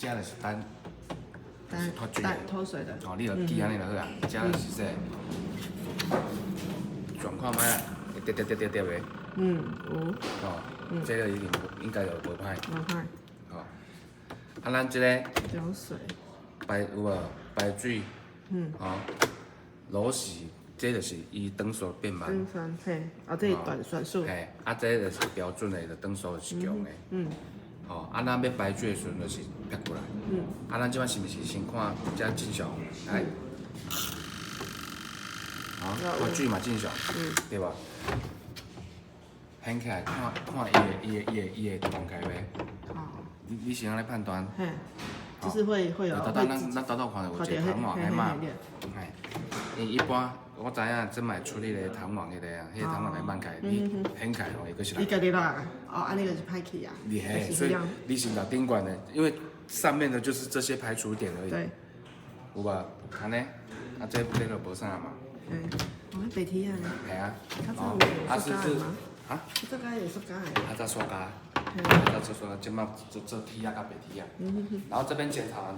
这就是等脱水带脱水的。哦，你就记安尼就好啊。这就是说，状况歹，会滴的。有。哦，这个已经应该就无歹。无歹。哦，啊，咱这个调水。有无排水？哦，螺丝，这就是伊转速变慢。转酸嘿，这是短算数。嘿，啊，这就是标准的，就转速是强的。哦，啊，咱要排水的时阵就是撇过来。啊，咱即摆是毋是先看这正常？来，好，看水嘛正常，对吧？掀起来看伊的动开袂？你是安尼判断？嘿，就是会有。咱豆豆看到有一个弹簧的嘛？嘿，伊一般我知影真卖出迄个弹簧迄个啊，迄个弹簧会慢开，你掀开吼，伊佫是来。你家己拉安尼就是歹去啊。你嘿，所以你是老宾馆的，因为上面的就是这些排除点而已。对。有吧？安尼，啊这就无啥嘛。白铁啊。系啊。它是吗？啊？这个也是钢的。它在塑胶。做塑胶，即马做铁啊甲白铁啊。然后这边检查完。